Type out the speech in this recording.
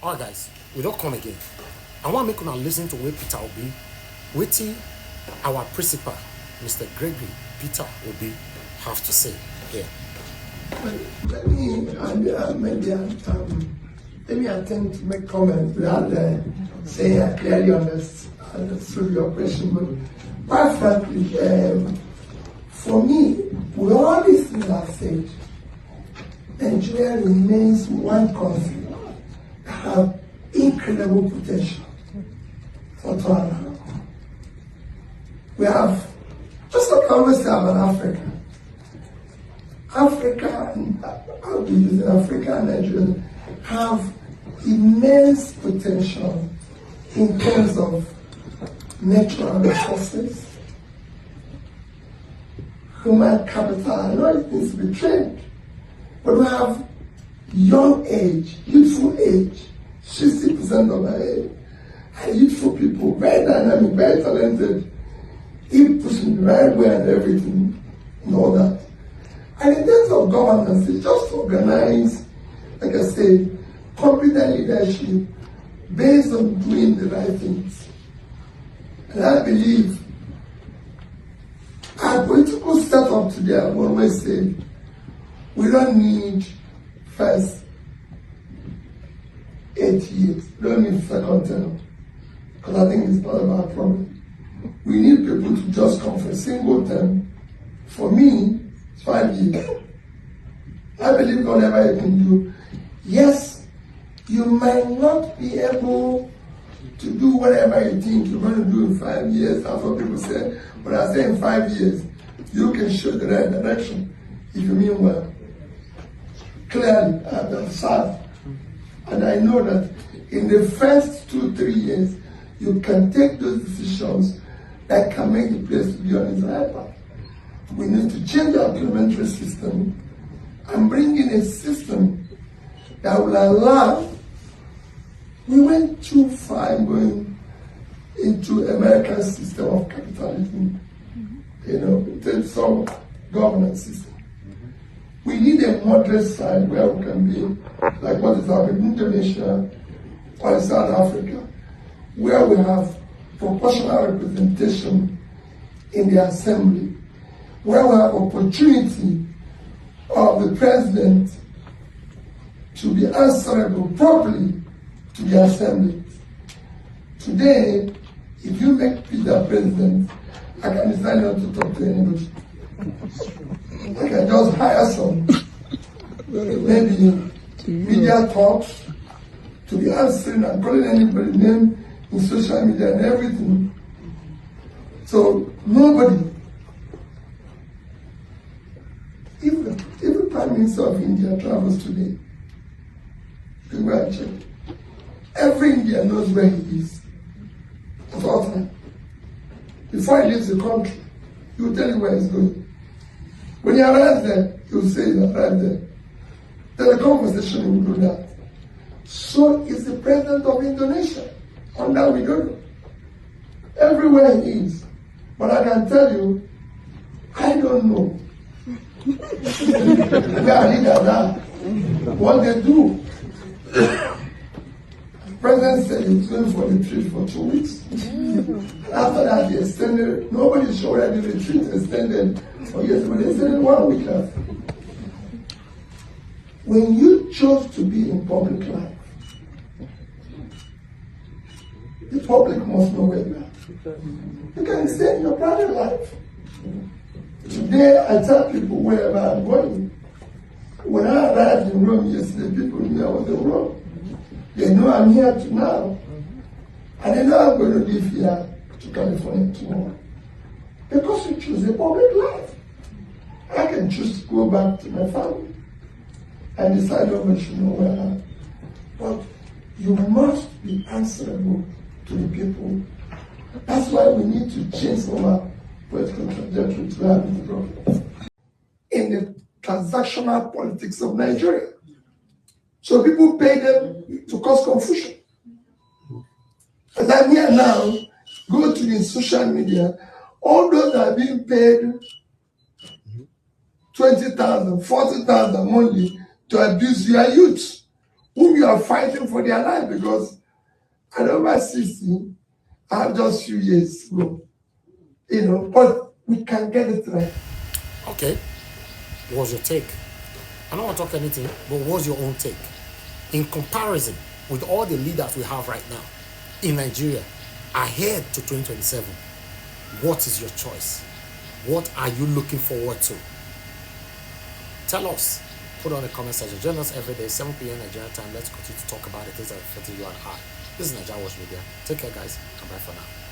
Alright guys, we don't come again. I want to make una listen to where Peter Obi, waiting our principal, Mr. Gregory Peter Obi, have to say here. Let me attempt to make comments without saying I clearly understood your question. But quite frankly, for me, with all these things I've said, Nigeria remains one country that have incredible potential for turnaround. We have, just like I always say about Africa, and I'll be using Africa and Nigeria, have immense potential in terms of natural resources, human capital. I know it needs to be trained, but we have young age, youthful age, 60% of our age, and youthful people, very dynamic, very talented, keep pushing the right way and everything, and all that. And in terms of governance, it's just organize, like I said, competent leadership based on doing the right things. And I believe our political setup today, I've always said, we don't need first 8 years. We don't need second term. Because I think it's part of our problem. We need people to just come for a single term. For me, it's 5 years. I believe whatever you can do. Yes, you might not be able to do whatever you think you're going to do in 5 years. That's what people say. But I say in 5 years, you can show the right direction if you mean well. Clearly, I've observed, and I know that in the first 2-3 years, you can take those decisions that can make the place to be on its right path. We need to change our parliamentary system and bring in a system that will allow. We went too far going into American system of capitalism, in terms of governance system. We need a moderate side where we can be like what is happening in Indonesia or in South Africa, where we have proportional representation in the assembly, where we have opportunity of the president to be answerable properly to the assembly. Today, if you make Peter president, I can decide not to talk to anybody. I can just hire some, maybe media talks, to be answering and calling anybody's name in social media and everything. So nobody, if the Prime Minister of India travels today, you can go and check. Every Indian knows where he is at all times. Before he leaves the country, he will tell you where he's going. When he arrives there, he will say he arrived there. Then a conversation he will do that. So is the president of Indonesia under Widodo. Everywhere he is. But I can tell you, I don't know where leaders are, what they do. The president said he was going for the retreat for 2 weeks. After that, he extended. Nobody's sure where the retreat extended for years, but they extended 1 week after. When you chose to be in public life, the public must know where you are. You can stay in your private life. Today, I tell people wherever I'm going. When I arrived in Rome yesterday, people knew I was in Rome. They know I'm here now. And they know I'm going to leave here to California tomorrow. Because you choose a public life. I can choose to go back to my family and decide nobody should know where I am. But you must be answerable to the people. That's why we need to change our political trajectory to have the problem in the transactional politics of Nigeria. So people pay them to cause confusion. As I'm here now, go to the social media, all those that are being paid 20,000, 40,000 monthly to abuse your youth. whom you are fighting for their life, because at over 60, I have just few years to go. You know, but we can get it right. Okay. What's your take? I don't want to talk anything, but what's your own take? In comparison with all the leaders we have right now in Nigeria, ahead to 2027, what is your choice? What are you looking forward to? Tell us. Put on the comment section. Join us every day, 7 p.m. Nigerian time. Let's continue to talk about the things that affect you and I. This is NAIJA Watch Media. Take care, guys, and bye for now.